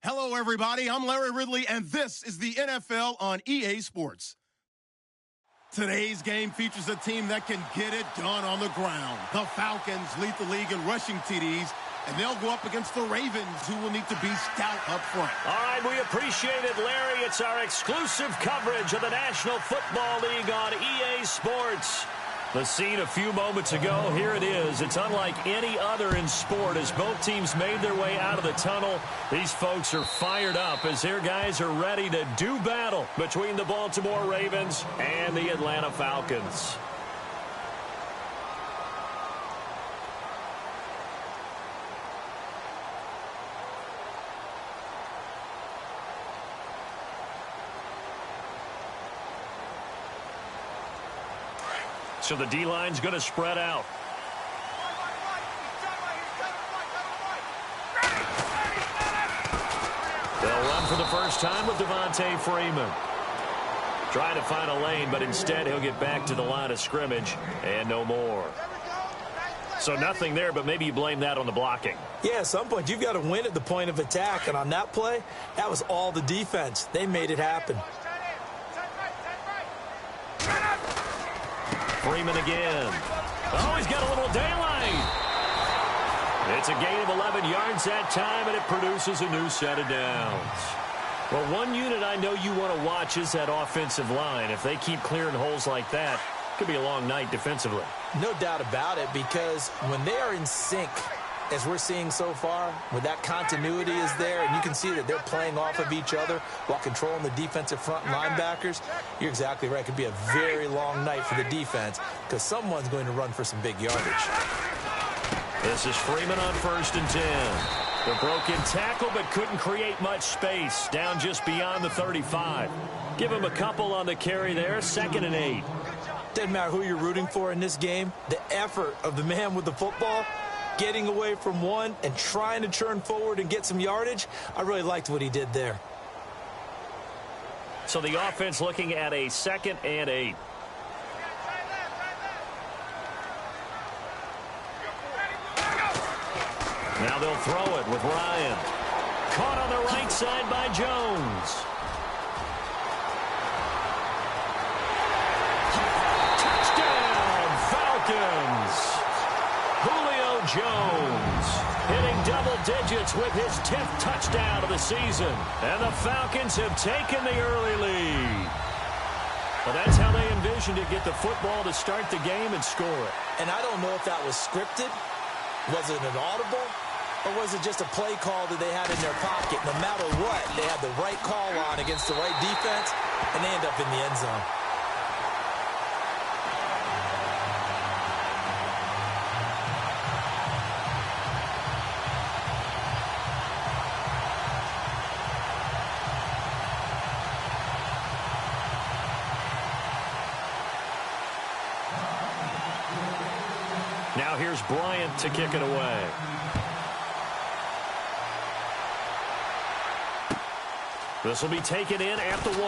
Hello, everybody. I'm Larry Ridley, and this is the NFL on EA Sports. Today's game features a team that can get it done on the ground. The Falcons lead the league in rushing TDs, and they'll go up against the Ravens, who will need to be stout up front. All right, we appreciate it, Larry. It's our exclusive coverage of the National Football League on EA Sports. The scene a few moments ago, here it is. It's unlike any other in sport as both teams made their way out of the tunnel. These folks are fired up as their guys are ready to do battle between the Baltimore Ravens and the Atlanta Falcons. So the D-line's going to spread out. They'll run for the first time with Devontae Freeman. Trying to find a lane, but instead he'll get back to the line of scrimmage and no more. So nothing there, but maybe you blame that on the blocking. Yeah, at some point you've got to win at the point of attack, and on that play, that was all the defense. They made it happen. Freeman again. Oh, he's got a little daylight. It's a gain of 11 yards that time, and it produces a new set of downs. Well, one unit I know you want to watch is that offensive line. If they keep clearing holes like that, it could be a long night defensively. No doubt about it, because when they are in sync, as we're seeing so far, when that continuity is there, and you can see that they're playing off of each other while controlling the defensive front linebackers, you're exactly right. It could be a very long night for the defense because someone's going to run for some big yardage. This is Freeman on 1st and 10. The broken tackle, but couldn't create much space. Down just beyond the 35. Give him a couple on the carry there. 2nd and 8. Doesn't matter who you're rooting for in this game. The effort of the man with the football, getting away from one and trying to turn forward and get some yardage, I really liked what he did there. So the offense looking at a 2nd and 8. Now they'll throw it with Ryan. Caught on the right side by Jones. Touchdown, Falcons! Julio Jones hitting double digits with his 10th touchdown of the season. And the Falcons have taken the early lead. Well, that's how they envisioned to get the football to start the game and score it. And I don't know if that was scripted. Was it an audible? Or was it just a play call that they had in their pocket? No matter what, they had the right call on against the right defense, and they end up in the end zone. Now here's Bryant to kick it away. This will be taken in at the 1.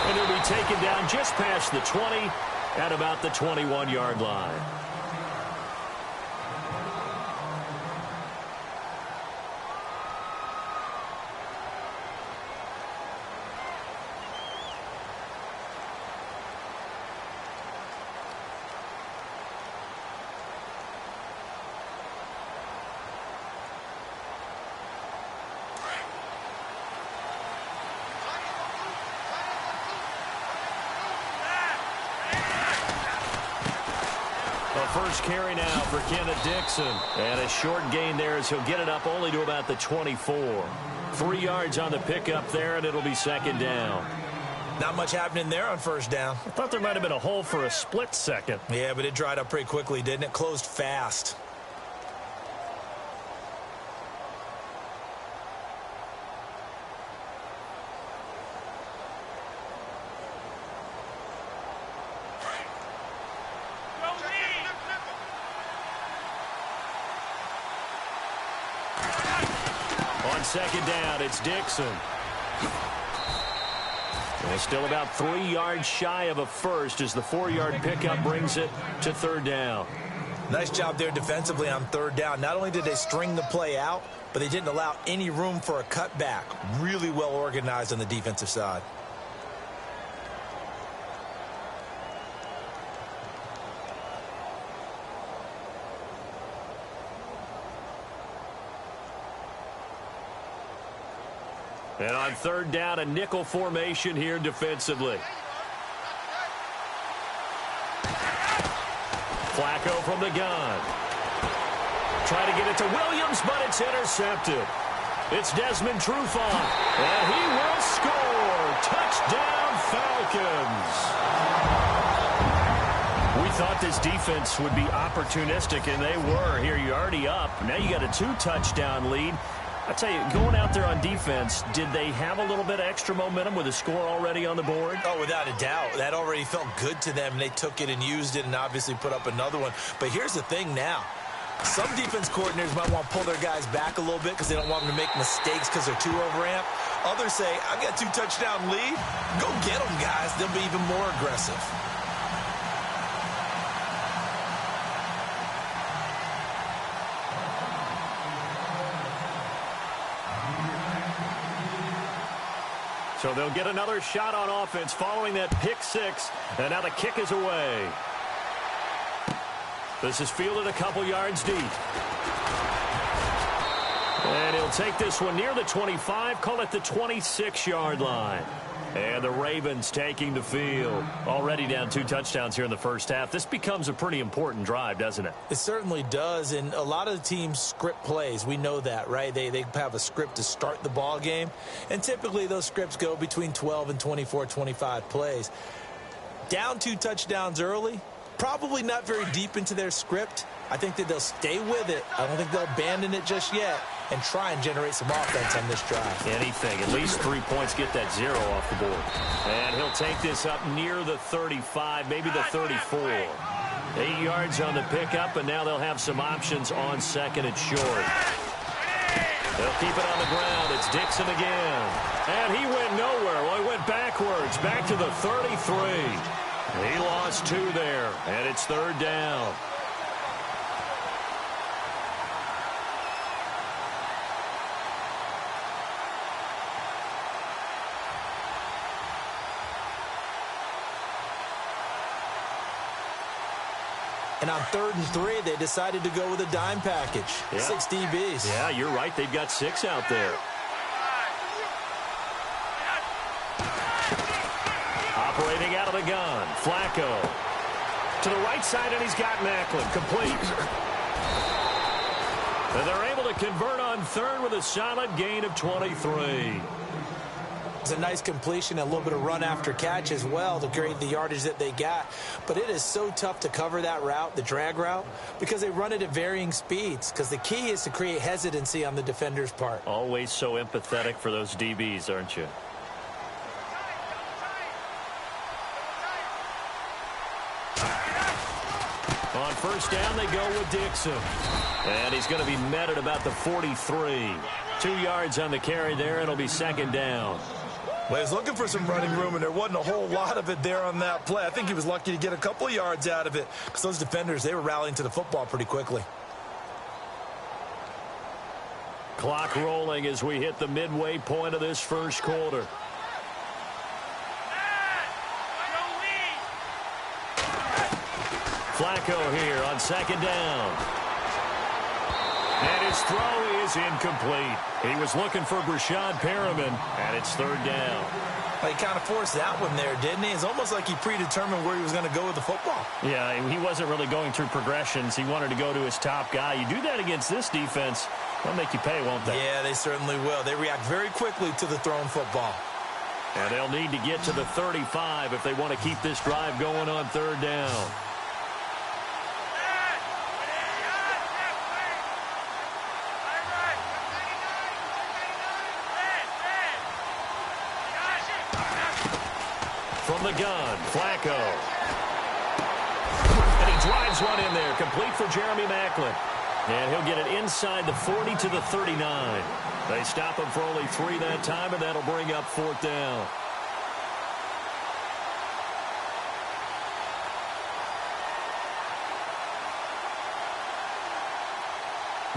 And it'll be taken down just past the 20 at about the 21-yard line. First carry now for Kenneth Dixon. And a short gain there as he'll get it up only to about the 24. 3 yards on the pickup there, and it'll be 2nd down. Not much happening there on 1st down. I thought there might have been a hole for a split second. Yeah, but it dried up pretty quickly, didn't it? Closed fast. On 2nd down, it's Dixon. And still about 3 yards shy of a first as the 4-yard pickup brings it to 3rd down. Nice job there defensively on third down. Not only did they string the play out, but they didn't allow any room for a cutback. Really well organized on the defensive side. And on third down, a nickel formation here defensively. Flacco from the gun. Try to get it to Williams, but it's intercepted. It's Desmond Trufant, and he will score. Touchdown, Falcons. We thought this defense would be opportunistic, and they were. Here, you're already up. Now you got a 2-touchdown lead. I tell you, going out there on defense, did they have a little bit of extra momentum with a score already on the board? Oh, without a doubt. That already felt good to them. They took it and used it and obviously put up another one. But here's the thing now. Some defense coordinators might want to pull their guys back a little bit because they don't want them to make mistakes because they're too overamped. Others say, I've got a 2-touchdown lead. Go get them, guys. They'll be even more aggressive. So they'll get another shot on offense following that pick six. And now the kick is away. This is fielded a couple yards deep. And he'll take this one near the 25, call it the 26-yard line. And the Ravens taking the field. Already down 2 touchdowns here in the first half. This becomes a pretty important drive, doesn't it? It certainly does, and a lot of the teams script plays. We know that, right? They have a script to start the ball game, and typically those scripts go between 12 and 24, 25 plays. Down 2 touchdowns early, probably not very deep into their script. I think that they'll stay with it. I don't think they'll abandon it just yet and try and generate some offense on this drive. Anything. At least 3 points, get that 0 off the board. And he'll take this up near the 35, maybe the 34. 8 yards on the pickup, and now they'll have some options on second and short. They'll keep it on the ground. It's Dixon again. And he went nowhere. Well, he went backwards, back to the 33. He lost 2 there, and it's third down. And on 3rd and 3, they decided to go with a dime package. Yeah. 6 DBs. Yeah, you're right. They've got 6 out there. Operating out of the gun. Flacco. To the right side, and he's got Macklin. Complete. And they're able to convert on 3rd with a solid gain of 23. It's a nice completion, a little bit of run after catch as well to create the yardage that they got. But it is so tough to cover that route, the drag route, because they run it at varying speeds. Because the key is to create hesitancy on the defender's part. Always so empathetic for those DBs, aren't you? On first down, they go with Dixon. And he's going to be met at about the 43. 2 yards on the carry there, and it'll be second down. Well, he was looking for some running room, and there wasn't a whole lot of it there on that play. I think he was lucky to get a couple of yards out of it because those defenders, they were rallying to the football pretty quickly. Clock rolling as we hit the midway point of this first quarter. Flacco here on second down. And his throw is incomplete. He was looking for Brashad Perriman, and it's third down. Well, he kind of forced that one there, didn't he? It's almost like he predetermined where he was going to go with the football. Yeah, he wasn't really going through progressions. He wanted to go to his top guy. You do that against this defense, they'll make you pay, won't they? Yeah, they certainly will. They react very quickly to the thrown football. And they'll need to get to the 35 if they want to keep this drive going on third down. From the gun, Flacco. And he drives one in there, complete for Jeremy Macklin. And he'll get it inside the 40 to the 39. They stop him for only 3 that time, and that'll bring up fourth down.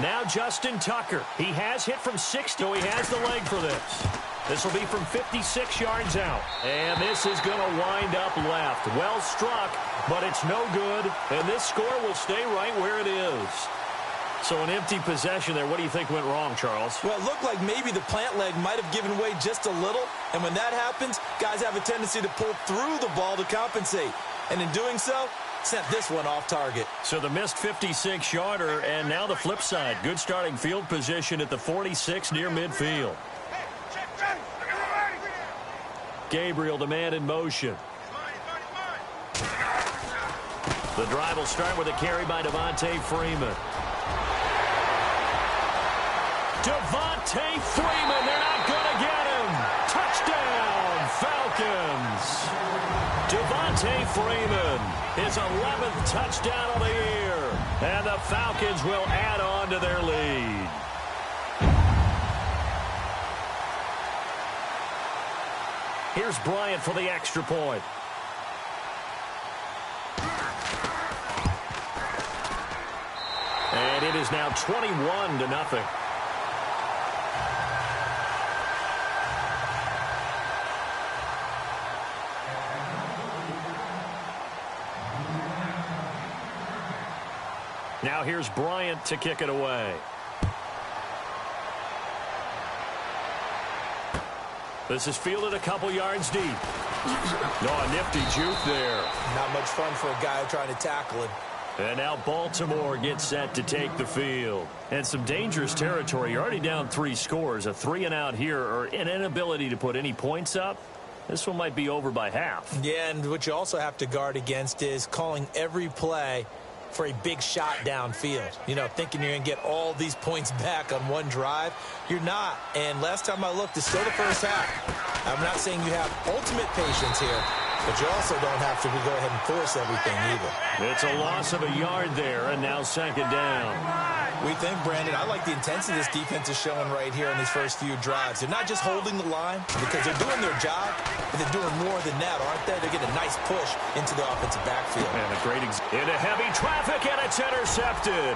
Now Justin Tucker. He has hit from 60. He has the leg for this. This will be from 56 yards out. And this is going to wind up left. Well struck, but it's no good. And this score will stay right where it is. So an empty possession there. What do you think went wrong, Charles? Well, it looked like maybe the plant leg might have given way just a little. And when that happens, guys have a tendency to pull through the ball to compensate. And in doing so, sent this one off target. So the missed 56-yarder, and now the flip side. Good starting field position at the 46 near midfield. Gabriel, the man in motion. The drive will start with a carry by Devontae Freeman. Devontae Freeman, they're not going to get him. Touchdown, Falcons. Devontae Freeman, his 11th touchdown of the year. And the Falcons will add on to their lead. Here's Bryant for the extra point. And it is now 21-0. Now here's Bryant to kick it away. This is fielded a couple yards deep. Oh, a nifty juke there. Not much fun for a guy trying to tackle him. And now Baltimore gets set to take the field. And some dangerous territory. You're already down 3 scores. A 3-and-out here, or an inability to put any points up. This one might be over by half. Yeah, and what you also have to guard against is calling every play for a big shot downfield. You know, thinking you're going to get all these points back on one drive. You're not. And last time I looked, it's still the first half. I'm not saying you have ultimate patience here, but you also don't have to go ahead and force everything either. It's a loss of a yard there, and now second down. We think, Brandon, I like the intensity this defense is showing right here in these first few drives. They're not just holding the line because they're doing their job, but they're doing more than that, aren't they? They're getting a nice push into the offensive backfield. And a great into heavy traffic, and it's intercepted.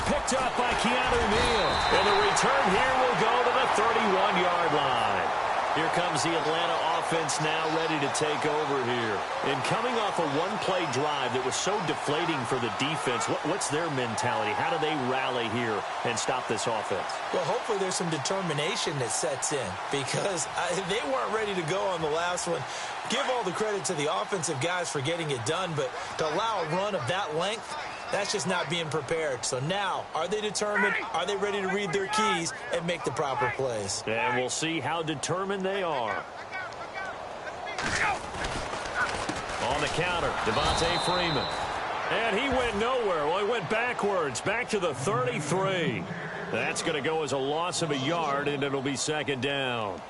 Picked up by Keanu Neal. And the return here will go to the 31-yard line. Here comes the Atlanta offense now ready to take over here. And coming off a one-play drive that was so deflating for the defense, what's their mentality? How do they rally here and stop this offense? Well, hopefully there's some determination that sets in because they weren't ready to go on the last one. Give all the credit to the offensive guys for getting it done, but to allow a run of that length, that's just not being prepared. So now, are they determined? Are they ready to read their keys and make the proper plays? And we'll see how determined they are. On the counter, Devontae Freeman. And he went nowhere. Well, he went backwards, back to the 33. That's going to go as a loss of a yard, and it'll be second down.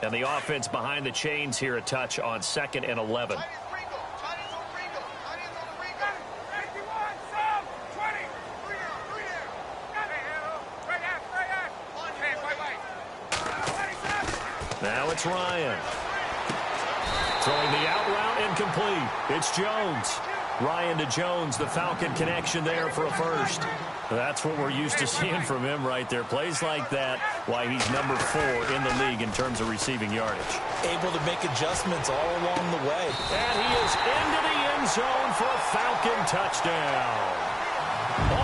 And the offense behind the chains here, a touch on 2nd and 11. Now it's Ryan. Throwing the out route incomplete. It's Jones. Ryan to Jones, the Falcon connection there for a first. That's what we're used to seeing from him right there. Plays like that, why he's number 4 in the league in terms of receiving yardage. Able to make adjustments all along the way. And he is into the end zone for a Falcon touchdown.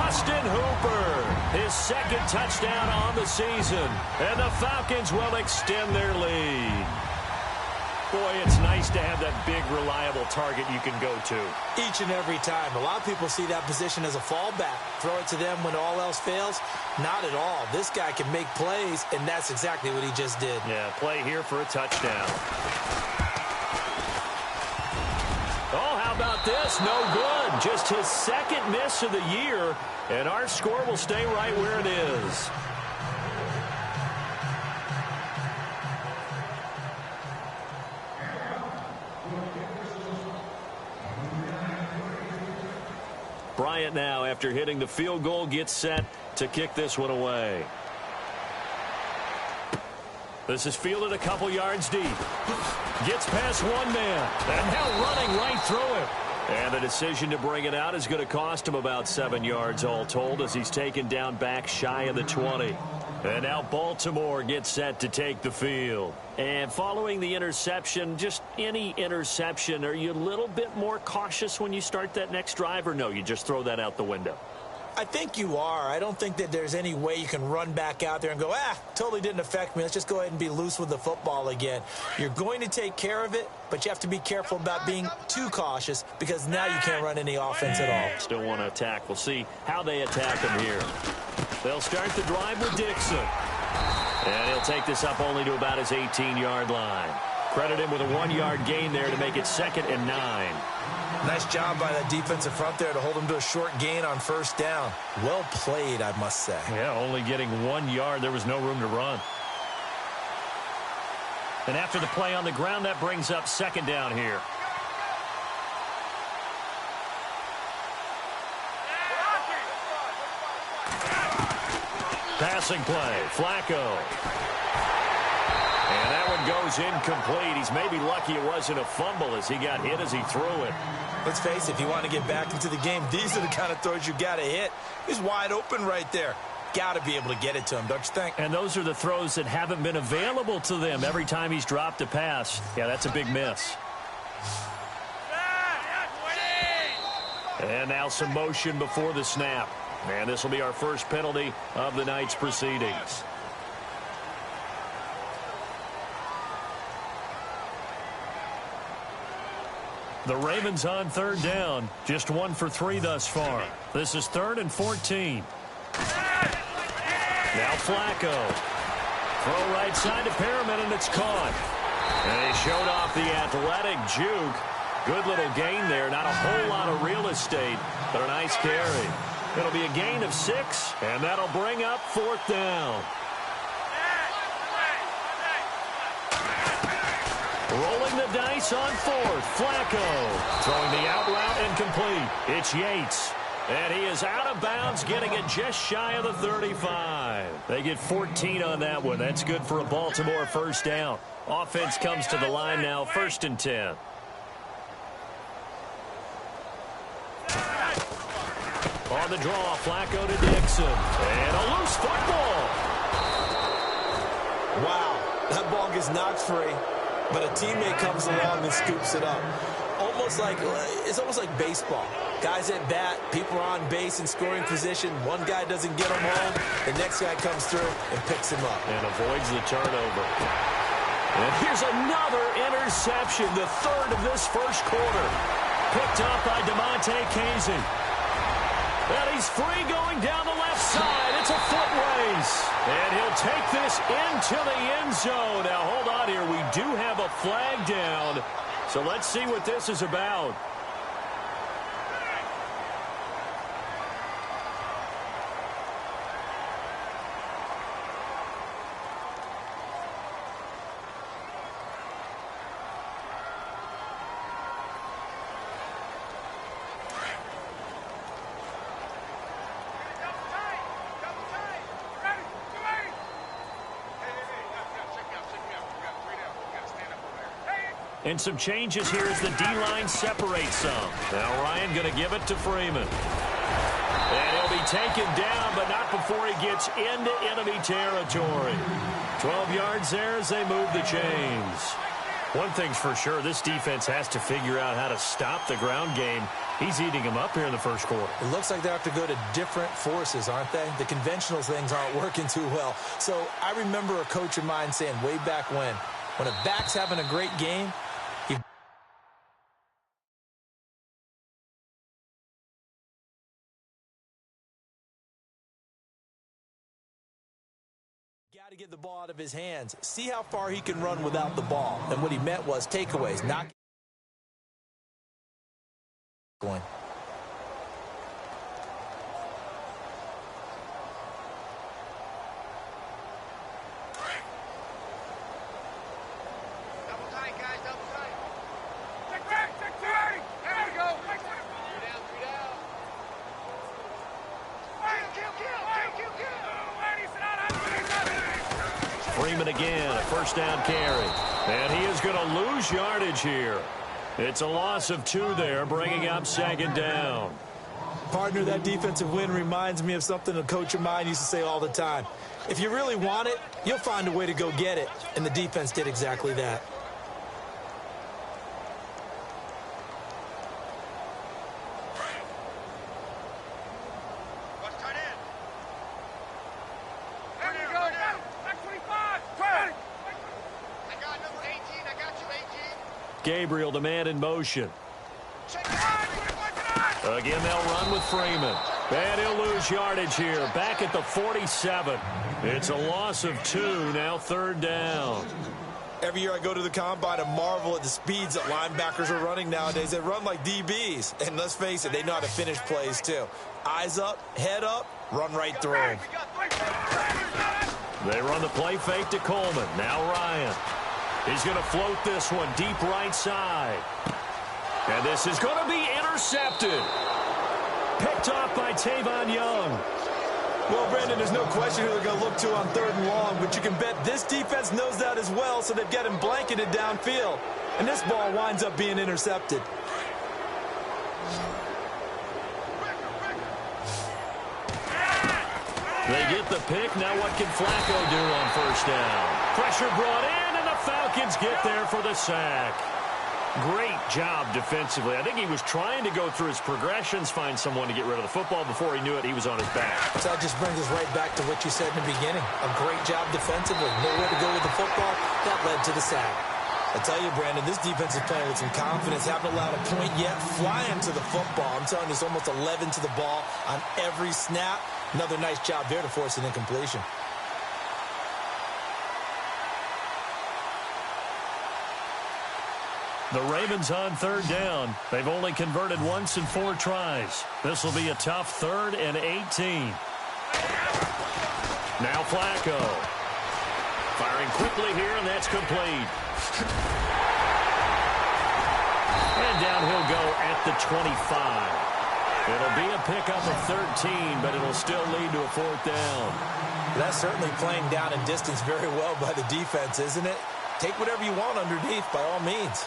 Austin Hooper, his 2nd touchdown on the season. And the Falcons will extend their lead. Boy, it's nice to have that big, reliable target you can go to. Each and every time. A lot of people see that position as a fallback. Throw it to them when all else fails. Not at all. This guy can make plays, and that's exactly what he just did. Yeah, play here for a touchdown. Oh, how about this? No good. Just his 2nd miss of the year, and our score will stay right where it is. Bryant now, after hitting the field goal, gets set to kick this one away. This is fielded a couple yards deep. Gets past one man. And now running right through him. And the decision to bring it out is going to cost him about 7 yards all told as he's taken down back shy of the 20. And now Baltimore gets set to take the field. And following the interception, just any interception, are you a little bit more cautious when you start that next drive, or no, you just throw that out the window? I think you are. I don't think that there's any way you can run back out there and go, totally didn't affect me. Let's just go ahead and be loose with the football again. You're going to take care of it, but you have to be careful about being too cautious because now you can't run any offense at all. Still want to attack. We'll see how they attack him here. They'll start the drive with Dixon. And he'll take this up only to about his 18-yard line. Credit him with a 1-yard gain there to make it 2nd and 9. Nice job by that defensive front there to hold him to a short gain on first down. Well played, I must say. Yeah, only getting 1 yard. There was no room to run. And after the play on the ground, that brings up 2nd down here. Passing play, Flacco. And that one goes incomplete. He's maybe lucky it wasn't a fumble as he got hit as he threw it. Let's face it, if you want to get back into the game, these are the kind of throws you got to hit. He's wide open right there. Got to be able to get it to him, don't you think? And those are the throws that haven't been available to them every time he's dropped a pass. Yeah, that's a big miss. And now some motion before the snap. And this will be our first penalty of the night's proceedings. The Ravens on 3rd down. Just 1 for 3 thus far. This is 3rd and 14. Now Flacco. Throw right side to Perriman, and it's caught. And he showed off the athletic juke. Good little gain there. Not a whole lot of real estate, but a nice carry. It'll be a gain of 6, and that'll bring up 4th down. Rolling the dice on 4th. Flacco throwing the out route and complete. It's Yates. And he is out of bounds, getting it just shy of the 35. They get 14 on that one. That's good for a Baltimore first down. Offense comes to the line now, 1st and 10. On the draw, Flacco to Dixon. And a loose football. Wow, that ball gets knocked free, but a teammate comes along and scoops it up. It's almost like baseball. Guys at bat, people are on base in scoring position. One guy doesn't get him home. The next guy comes through and picks him up. And avoids the turnover. And here's another interception, the 3rd of this first quarter. Picked up by DeMonte Casey. And he's free going down the left side. It's a foot race. And he'll take this into the end zone. Now, hold on here. We do have a flag down. So let's see what this is about. And some changes here as the D-line separates some. Now Ryan going to give it to Freeman. And he'll be taken down, but not before he gets into enemy territory. 12 yards there as they move the chains. One thing's for sure, this defense has to figure out how to stop the ground game. He's eating them up here in the first quarter. It looks like they have to go to different forces, aren't they? The conventional things aren't working too well. So I remember a coach of mine saying way back when a back's having a great game, got to get the ball out of his hands. See how far he can run without the ball. And what he meant was takeaways, not going. Double tight, guys, double tight. Check back, check back. There we go. 3 down, 3 down. Kill. Freeman again, a first down carry. And he is going to lose yardage here. It's a loss of 2 there, bringing up 2nd down. Partner, that defensive win reminds me of something a coach of mine used to say all the time. If you really want it, you'll find a way to go get it. And the defense did exactly that. Gabriel, the man in motion. Again, they'll run with Freeman. And he'll lose yardage here. Back at the 47. It's a loss of 2, now 3rd down. Every year I go to the combine and marvel at the speeds that linebackers are running nowadays. They run like DBs. And let's face it, they know how to finish plays too. Eyes up, head up, run right through them. They run the play fake to Coleman. Now Ryan. He's going to float this one deep right side. And this is going to be intercepted. Picked off by Tavon Young. Well, Brandon, there's no question who they're going to look to on 3rd and long, but you can bet this defense knows that as well, so they've got him blanketed downfield. And this ball winds up being intercepted. They get the pick. Now what can Flacco do on 1st down? Pressure brought in, and the Falcons get there for the sack. Great job defensively. I think he was trying to go through his progressions, find someone to get rid of the football. Before he knew it, he was on his back. So that just brings us right back to what you said in the beginning. A great job defensively. Nowhere to go with the football. That led to the sack. I tell you, Brandon, this defense is playing with some confidence. Haven't allowed a point yet. Flying to the football. I'm telling you, it's almost 11 to the ball on every snap. Another nice job there to force an incompletion. The Ravens on 3rd down. They've only converted once in 4 tries. This will be a tough 3rd and 18. Now Flacco. Firing quickly here, and that's complete. And down he'll go at the 25. It'll be a pickup of 13, but it'll still lead to a 4th down. That's certainly playing down and distance very well by the defense, isn't it? Take whatever you want underneath by all means.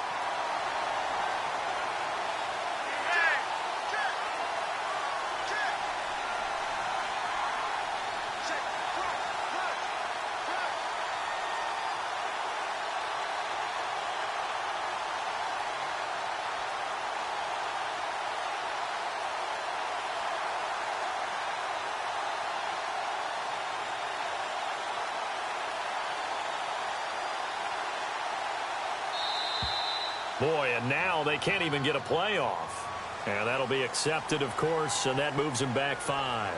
Boy, and now they can't even get a playoff. And that'll be accepted, of course, and that moves him back 5.